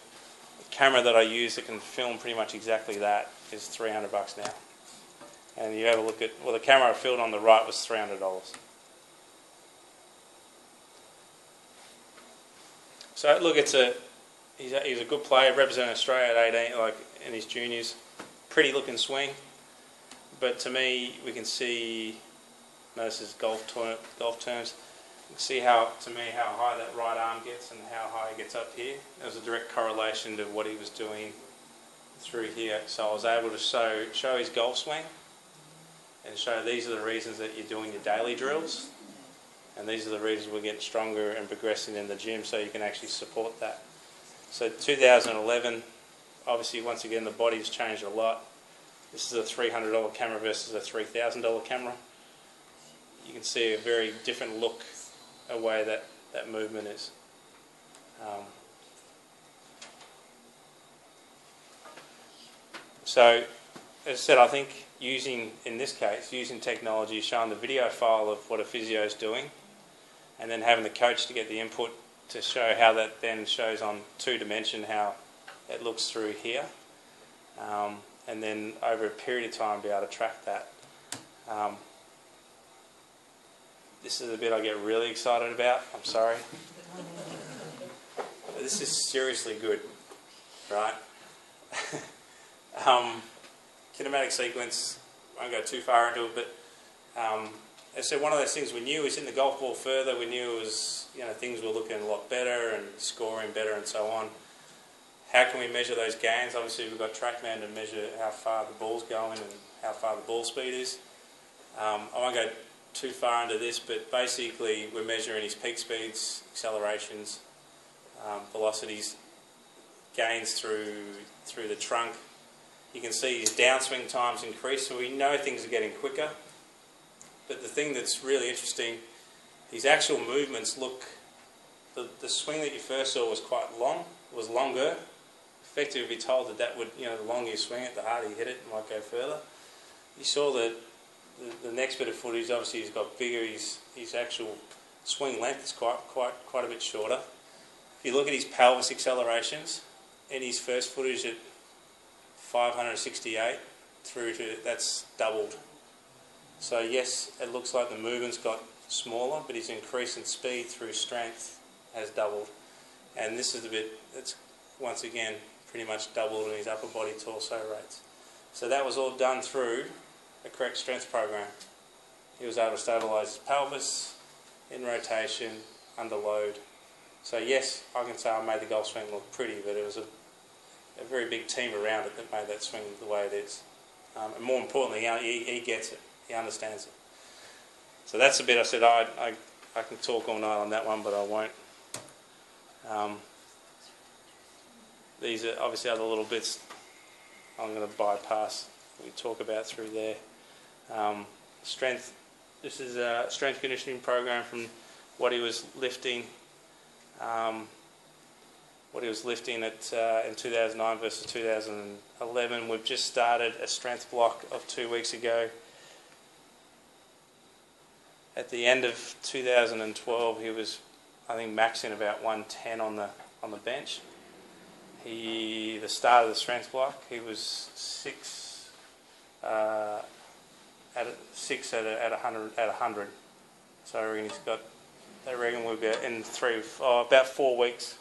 the camera that I use that can film pretty much exactly that is $300 now. And you have a look at, the camera I filmed on the right was $300. So look, he's a good player, representing Australia at 18, like in his juniors. Pretty looking swing, but to me, we can see. This is golf terms. You can see how high that right arm gets and how high he gets up here. There's a direct correlation to what he was doing through here. So I was able to show his golf swing and show these are the reasons that you're doing your daily drills. And these are the reasons we're getting stronger and progressing in the gym, so you can actually support that. So 2011, obviously, once again, the body's changed a lot. This is a $300 camera versus a $3,000 camera. You can see a very different look, a way that movement is. So, as I said, I think in this case, using technology, showing the video file of what a physio is doing, and then having the coach to get the input to show how that then shows on 2-dimension how it looks through here, and then over a period of time be able to track that. This is the bit I get really excited about. I'm sorry. This is seriously good, right? Kinematic sequence, I won't go too far into it, but as I said, one of those things we knew was in the golf ball further, we knew it was, things were looking a lot better and scoring better and so on. How can we measure those gains? Obviously we've got TrackMan to measure how far the ball's going and how far the ball speed is. I won't go too far into this, but basically we're measuring his peak speeds, accelerations, velocities, gains through the trunk. You can see his downswing times increase, so we know things are getting quicker. But the thing that's really interesting, his actual movements look, the swing that you first saw was quite long, was longer. Effectively told that would, the longer you swing it, the harder you hit it, it might go further. You saw that the next bit of footage, obviously he's got bigger, his actual swing length is quite a bit shorter. If you look at his pelvis accelerations, in his first footage at 568 through to, that's doubled. So yes, it looks like the movement's got smaller, but his increase in speed through strength has doubled. And this is the bit that's, once again, pretty much doubled in his upper body torso rates. So that was all done through a correct strength program. He was able to stabilise his pelvis, in rotation, under load. So yes, I can say I made the golf swing look pretty, but it was a very big team around it that made that swing the way it is. And more importantly, he gets it. He understands it. So that's the bit I said I can talk all night on that one, but I won't. These are obviously other little bits I'm going to bypass. We talk about through there. Strength. This is a strength conditioning program from what he was lifting. What he was lifting at in 2009 versus 2011. We've just started a strength block of 2 weeks ago. At the end of 2012, he was, I think, maxing about 110 on the bench. The start of the strength block, he was 6 at 100. So I reckon he's got. They reckon we'll be in about 4 weeks.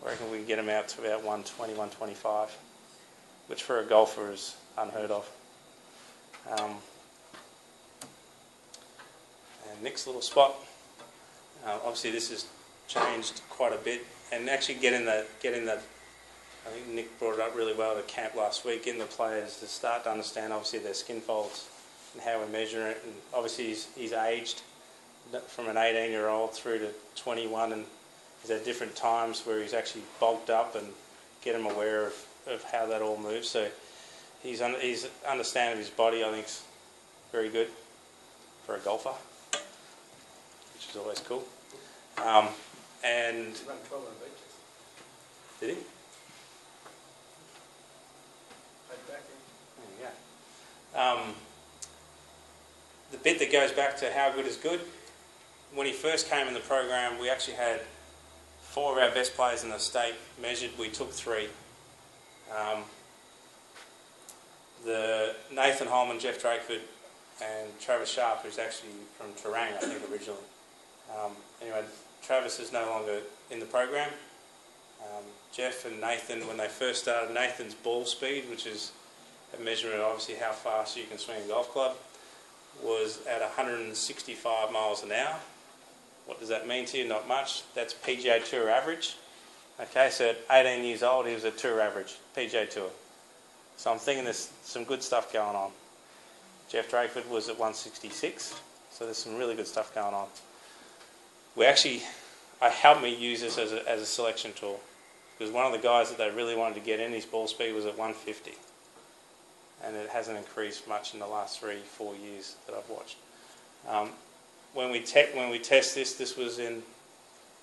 I reckon we can get him out to about 120, 125, which for a golfer is unheard of. And Nick's little spot. Obviously, this has changed quite a bit, and actually getting the. I think Nick brought it up really well at camp last week. Getting the players to start to understand, obviously, their skin folds and how we measure it. And obviously, he's aged from an 18-year-old through to 21, and he's at different times where he's actually bulked up, and get him aware of how that all moves. So his understanding of his body, I think, is very good for a golfer, which is always cool. And Run 12 on beaches. did he? Back There you go. The bit that goes back to how good is good, when he first came in the program, we actually had 4 of our best players in the state measured. We took 3. The Nathan Holman, Jeff Drakeford, and Travis Sharp, who's actually from Terang, I think, originally. Anyway, Travis is no longer in the program. Jeff and Nathan, when they first started, Nathan's ball speed, which is a measurement of obviously how fast you can swing a golf club, was at 165 miles an hour. What does that mean to you? Not much. That's PGA Tour average. Okay, so at 18 years old, he was at Tour average, PGA Tour. So I'm thinking there's some good stuff going on. Jeff Drakeford was at 166, so there's some really good stuff going on. I helped me use this as a selection tool, because one of the guys that they really wanted to get in, his ball speed was at 150. And it hasn't increased much in the last 3-4 years that I've watched. When we test this was in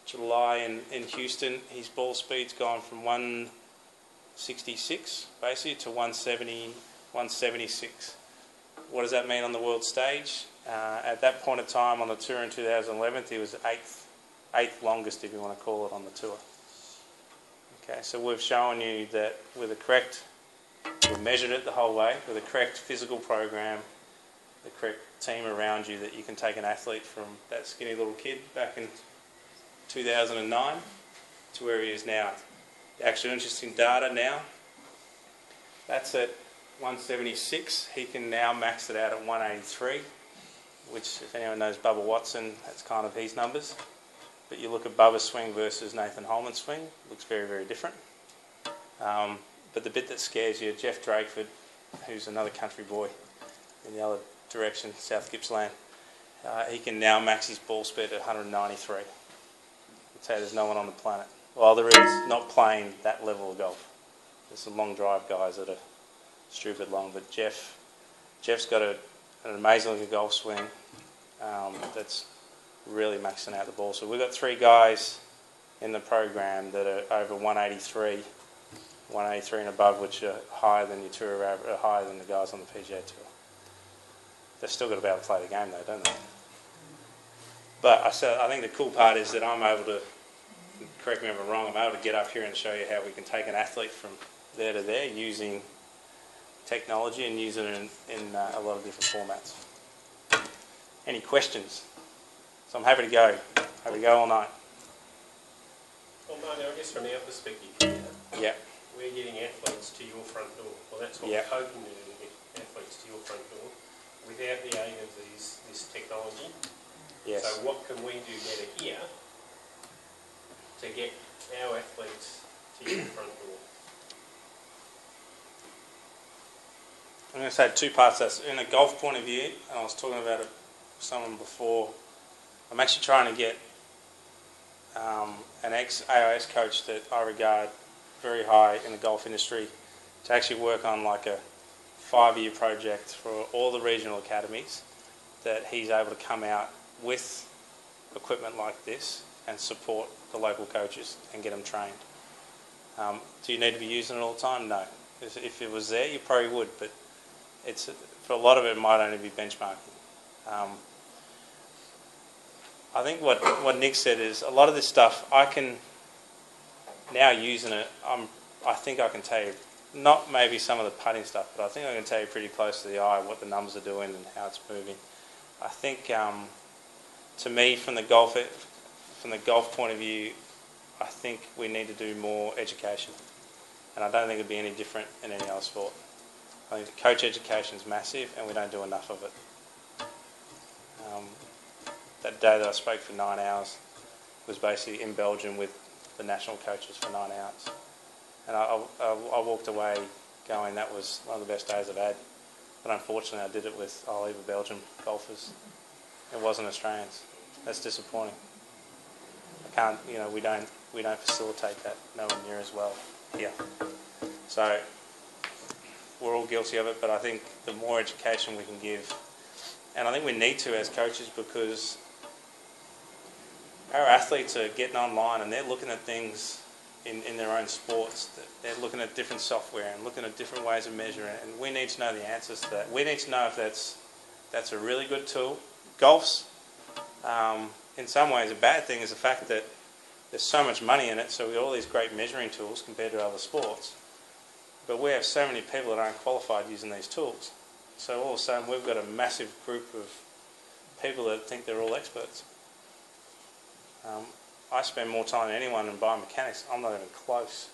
July in Houston. His ball speed's gone from 166 basically to 170, 176. What does that mean on the world stage? At that point of time on the tour in 2011, he was eighth longest, if you want to call it, on the tour. Okay, so we've shown you that with the correct, we've measured it the whole way, with the correct physical program, the correct team around you, that you can take an athlete from that skinny little kid back in 2009 to where he is now. The actual interesting data now, that's at 176. He can now max it out at 183, which, if anyone knows Bubba Watson, that's kind of his numbers. But you look at Bubba's swing versus Nathan Holman's swing, looks very, very different. But the bit that scares you, Jeff Drakeford, who's another country boy in the other direction, South Gippsland, he can now max his ball speed at 193. I'd say there's no one on the planet. Well, there is, not playing that level of golf. There's some long drive guys that are stupid long, but Jeff's got an amazing looking golf swing that's really maxing out the ball. So we've got 3 guys in the program that are over 183 and above, which are higher than your tour average, higher than the guys on the PGA Tour. They've still got to be able to play the game though, don't they? But I think the cool part is that I'm able to, correct me if I'm wrong, I'm able to get up here and show you how we can take an athlete from there to there using technology and using it in a lot of different formats. Any questions? So I'm happy to go. Happy to go all night. Well, Marty, I guess from our perspective here, Yep. we're getting athletes to your front door. Well, that's what Yep. we're hoping to do, to get athletes to your front door without the aid of this technology. Yes. So what can we do better here to get our athletes to your front door? I'm going to say 2 parts. That's in a golf point of view, and I was talking about it with someone before. I'm actually trying to get an ex-AIS coach that I regard very high in the golf industry to actually work on like a 5-year project for all the regional academies, that he's able to come out with equipment like this and support the local coaches and get them trained. Do you need to be using it all the time? No. If it was there, you probably would, but it's, for a lot of it might only be benchmarking. I think what Nick said is a lot of this stuff I can now using it. I think I can tell you, not maybe some of the putting stuff, but I think I can tell you pretty close to the eye what the numbers are doing and how it's moving. I think to me, from the golf point of view, I think we need to do more education, and I don't think it'd be any different in any other sport. I think coach education is massive, and we don't do enough of it. That day that I spoke for 9 hours was basically in Belgium with the national coaches for 9 hours. And I walked away going, that was one of the best days I've had. But unfortunately I did it with either Belgian golfers. It wasn't Australians. That's disappointing. I can't, we don't facilitate that nowhere near as well here. So we're all guilty of it, but I think the more education we can give, and I think we need to as coaches, because our athletes are getting online and they're looking at things in their own sports. They're looking at different software and looking at different ways of measuring it, and we need to know the answers to that. We need to know if that's a really good tool. Golf's, in some ways, a bad thing is the fact that there's so much money in it, so we've got all these great measuring tools compared to other sports. But we have so many people that aren't qualified using these tools. So all of a sudden we've got a massive group of people that think they're all experts. I spend more time than anyone in biomechanics. I'm not even close.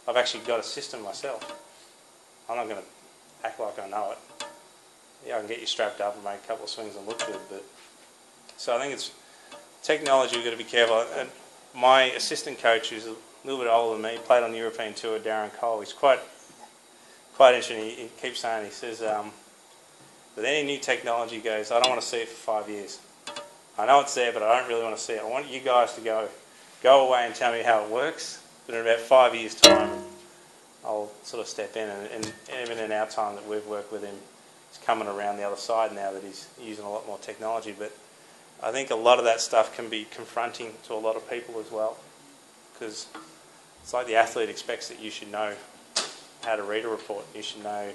I've actually got a system myself. I'm not going to act like I know it. Yeah, I can get you strapped up and make a couple of swings and look good. But so I think it's technology. We've got to be careful. And my assistant coach, who's a little bit older than me, played on the European Tour, Darren Cole. He's quite interesting. He keeps saying, he says, with any new technology, he goes, I don't want to see it for 5 years. I know it's there, but I don't really want to see it. I want you guys to go away and tell me how it works, but in about 5 years' time, I'll sort of step in. And even in our time that we've worked with him, he's coming around the other side now that he's using a lot more technology. But I think a lot of that stuff can be confronting to a lot of people as well, because it's like the athlete expects that you should know how to read a report. You should know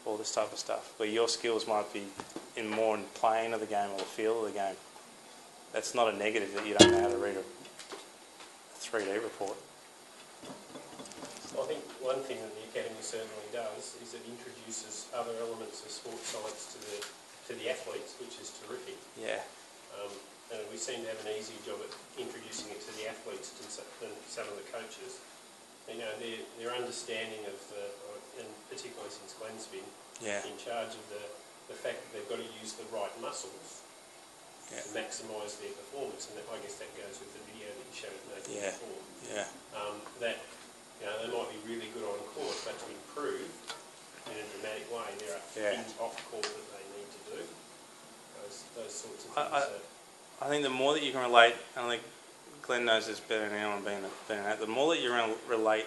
all this type of stuff. Where your skills might be more in playing of the game or the feel of the game. That's not a negative that you don't know how to read a 3D report. I think one thing that the Academy certainly does is it introduces other elements of sports science to the athletes, which is terrific. Yeah. And we seem to have an easier job at introducing it to the athletes than some of the coaches. You know, their understanding of and particularly since Glenn's been in charge of the fact that they've got to use the right muscles to maximise their performance, and I guess that goes with the video that you showed Nathan before. Yeah. That you know, they might be really good on court, but to improve in a dramatic way, there are things off court that they need to do. Those sorts of things. I think the more that you can relate, and I think Glenn knows this better than anyone being at, the more that you relate,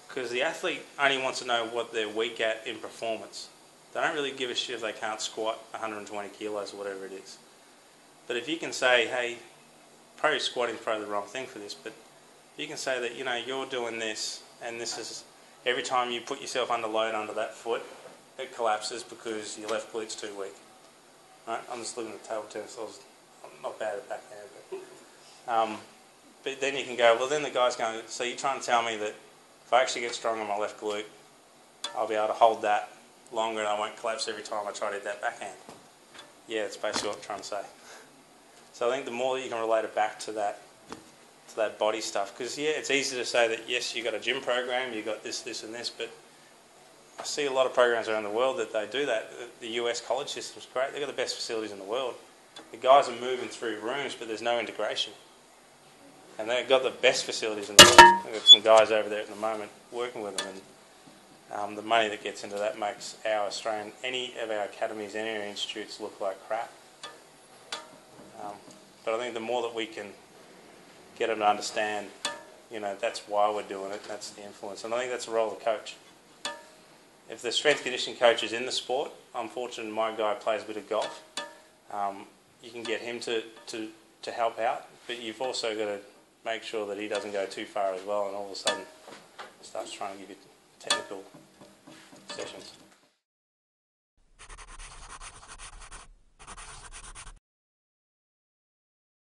because the athlete only wants to know what they're weak at in performance. They don't really give a shit if they can't squat 120 kilos or whatever it is. But if you can say, hey, probably squatting is probably the wrong thing for this, but if you can say that, you know, you're doing this, and this is, every time you put yourself under load under that foot, it collapses because your left glute's too weak. Right? I'm just looking at table tennis, I'm not bad at backhand, but then you can go, well then the guy's going, so you're trying to tell me that if I actually get strong on my left glute, I'll be able to hold that longer and I won't collapse every time I try to hit that backhand. Yeah, that's basically what I'm trying to say. So I think the more that you can relate it back to that body stuff, because it's easy to say that yes, you've got a gym program, you've got this, this and this, but I see a lot of programs around the world that they do that. The US college system's great, they've got the best facilities in the world. The guys are moving through rooms, but there's no integration. And they've got the best facilities in the world. They've got some guys over there at the moment working with them, and the money that gets into that makes our Australian, any of our academies, any of our institutes look like crap. But I think the more that we can get them to understand, you know, that's why we're doing it, that's the influence. And I think that's the role of the coach. If the strength conditioning coach is in the sport, unfortunately my guy plays a bit of golf, you can get him to help out, but you've also got to make sure that he doesn't go too far as well and all of a sudden starts trying to give you technical sessions.